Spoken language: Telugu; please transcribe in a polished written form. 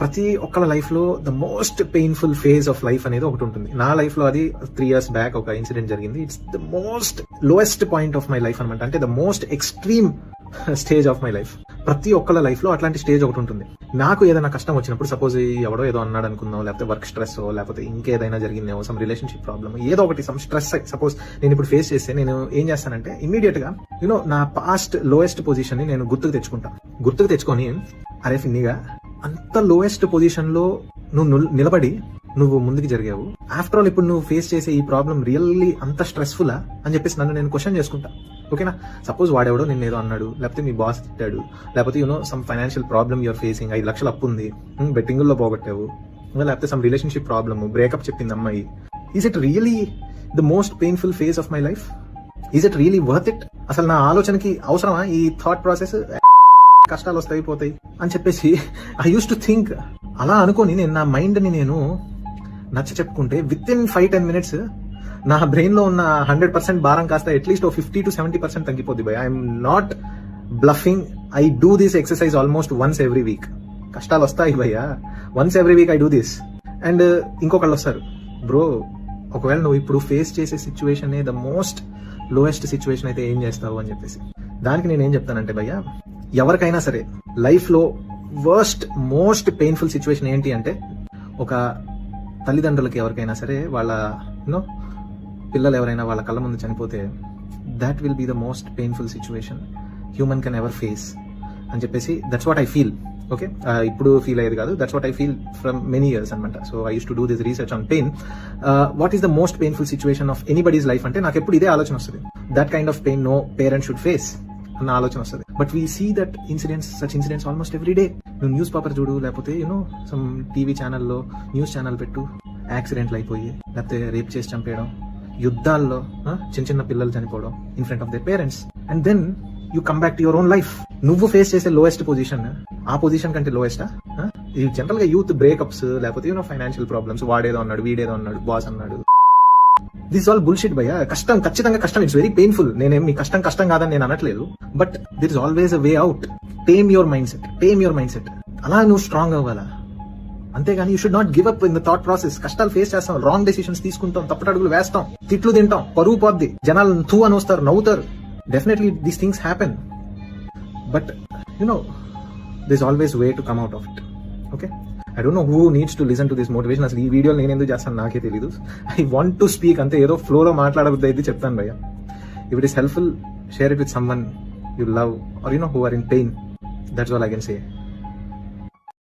ప్రతి ఒక్కళ్ళ లైఫ్ లో the most painful phase of life అనేది ఒకటి ఉంటుంది. నా లైఫ్ లో అది 3 years బ్యాక్ ఒక ఇన్సిడెంట్ జరిగింది. It's the most lowest point of my life అనమాట. అంటే the most extreme stage of my life. ప్రతి ఒక్కళ్ళ లైఫ్ లో అట్లాంటి స్టేజ్ ఒకటి ఉంటుంది. నాకు ఏదైనా కష్టం వచ్చినప్పుడు, సపోజ్ ఎవడో ఏదో అన్నాడు అనుకుందాం, లేకపోతే వర్క్ స్ట్రెస్, లేకపోతే ఇంకేదైనా జరిగిందేమో, సమ్ రిలేషన్షిప్ ప్రాబ్లమ్, ఏదో ఒకటి సమ్ స్ట్రెస్ సపోజ్ నేను ఇప్పుడు ఫేస్ చేస్తే నేను ఏం చేస్తానంటే ఇమీడియట్ గా నా పాస్ట్ లోయెస్ట్ పొజిషన్ ని నేను గుర్తుకు తెచ్చుకొని అరే ఫిన్నిగా అంత లోయెస్ట్ పొజిషన్ లో నువ్వు నిలబడి నువ్వు ముందుకు జరిగావు. ఆఫ్టర్ ఆల్ ఇప్పుడు నువ్వు ఫేస్ చేసే ఈ ప్రాబ్లం రియల్లీ అంత స్ట్రెస్ఫుల్ అని చెప్పేసి నన్ను నేను క్వశ్చన్ చేసుకుంటా. ఓకేనా? సపోజ్ వాడెవడో నిన్ను ఏదో అన్నాడు, లేకపోతే మీ బాస్ తిట్టాడు, లేకపోతే some financial problem you're facing, 5 లక్షలు అప్పు ఉంది, బెట్టింగ్ లో పోగొట్టావు, లేకపోతే సమ్ రిలేషన్షిప్ ప్రాబ్లమ్, బ్రేకప్ చెప్పింది అమ్మాయి. Is it really the most painful phase of my life? Is it really worth it? అసలు నా ఆలోచనకి అవసరమా ఈ థాట్ ప్రాసెస్? కష్టాలు వస్తాయి పోతాయి అని చెప్పేసి ఐ యూస్ టు థింక్. అలా అనుకొని నేను నా మైండ్ ని నేను నచ్చ చెప్పుకుంటే విత్ ఇన్ 5-10 minutes నా బ్రెయిన్ లో ఉన్న 100% భారం కాస్త అట్లీస్ట్ 50 to 70% తగ్గిపోద్ది భయ్. I'm not bluffing. I do this exercise almost once every week. కష్టాలు వస్తాయి భయ్యా, once every week I do this. And ఇంకొకళ్ళు వస్తారు, బ్రో ఒకవేళ నువ్వు ఇప్పుడు ఫేస్ చేసే situation the most lowest situation అయితే ఏం చేస్తావు అని చెప్పేసి. దానికి నేను ఏం చెప్తానంటే భయ్యా, ఎవరికైనా సరే లైఫ్ లో వర్స్ట్ మోస్ట్ పెయిన్ఫుల్ సిచ్యువేషన్ ఏంటి అంటే, ఒక తల్లిదండ్రులకి ఎవరికైనా సరే వాళ్ళ పిల్లలు ఎవరైనా వాళ్ళ కళ్ళ ముందు చనిపోతే, that will be the most painful situation human can ever face అని చెప్పేసి that's what I feel. Okay, ఇప్పుడు ఫీల్ అయ్యేది కాదు, that's what I feel from many years అనమాట. So I use to do this research on pain. What is the most painful situation of anybody's life అంటే నాకు ఎప్పుడు ఇదే ఆలోచన వస్తుంది, that kind of pain no parent should face అన్న ఆలోచన వస్తుంది. But we see that such incidents almost every day. నువ్వు న్యూస్ పేపర్ చూడు, లేకపోతే సమ్ టీవీ ఛానల్లో న్యూస్ ఛానల్ పెట్టు, యాక్సిడెంట్లు అయిపోయి, లేకపోతే రేప్ చేసి చంపేయడం, యుద్ధాల్లో చిన్న పిల్లలు చనిపోవడం in front of the parents. And then you come back to your own life. నువ్వు ఫేస్ చేసే లోయెస్ట్ పొజిషన్ ఆ పొజిషన్ కంటే లోయెస్టా? ఈ జనరల్ గా యూత్ బ్రేకప్స్, లేకపోతే ఫైనాన్షియల్ ప్రాబ్లమ్స్, వాడేదో అన్నాడు, వీడేదో అన్నాడు, బాస్ అన్నాడు, దిస్ ఆల్ బుల్షిట్ భయ్యా. కష్టం, ఖచ్చితంగా కష్టం, ఇట్స్ వెరీ పెయిన్ఫుల్. నేనేం మీ కష్టం కాదని నేను అనట్లేదు, but there is always a way out. Tame your mind set. అలా నువ్వు స్ట్రాంగ్ అవ్వాలా, అంతేగాని you should not give up in the thought process. కష్టాలు ఫేస్ చేస్తాం, రాంగ్ డెసిషన్స్ తీసుకుంటాం, తప్పటడుగులు వేస్తాం, తిట్లు తింటాం, పరువు పోద్ది, జనాలు తూ అని వస్తారు, నవ్వుతారు. Definitely these things happen, but this always way to come out of it. Okay, I don't know who needs to listen to this motivation. అసలు ఈ వీడియో నేను ఎందుకు చేస్తాను నాకే తెలీదు. I want to speak అంతే, ఏదో ఫ్లోలో మాట్లాడబుద్ది అయితే చెప్తాను భయ్య. If it is helpful, share it with someone you love or who are in pain. That's all I can say.